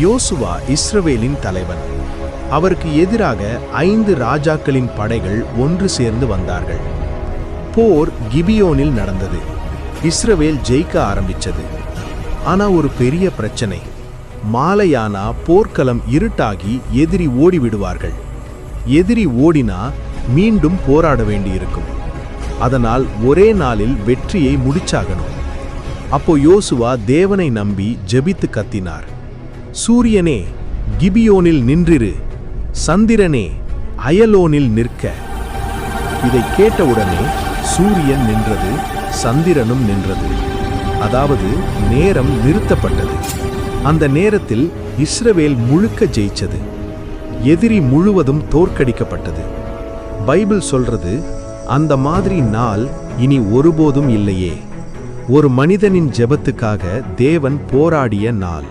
யோசுவா இஸ்ரவேலின் தலைவன். அவருக்கு எதிராக 5 ராஜாக்களின் படைகள் ஒன்று சேர்ந்து வந்தார்கள். போர் கிபியோனில் நடந்தது. இஸ்ரவேல் ஜெயிக்க ஆரம்பிச்சது. ஆனா ஒரு பெரிய பிரச்சனை. மாலையானா போர்க்களம் இருட்டாகி எதிரி ஓடிவிடுவார்கள். எதிரி ஓடினா மீண்டும் போராட வேண்டியிருக்கும். அதனால் ஒரே நாளில் வெற்றியை முடிச்சாகணும். அப்போ யோசுவா தேவனை நம்பி ஜெபித்து கத்தினார். சூரியனே, கிபியோனில் நின்றிரு. சந்திரனே, அயலோனில் நிற்க. இதை கேட்டவுடனே சூரியன் நின்றது, சந்திரனும் நின்றது. அதாவது நேரம் நிறுத்தப்பட்டது. அந்த நேரத்தில் இஸ்ரவேல் முழுக்க ஜெயிச்சது. எதிரி முழுவதும் தோற்கடிக்கப்பட்டது. பைபிள் சொல்றது, அந்த மாதிரி நாள் இனி ஒருபோதும் இல்லையே. ஒரு மனிதனின் ஜெபத்துக்காக தேவன் போராடிய நாள்.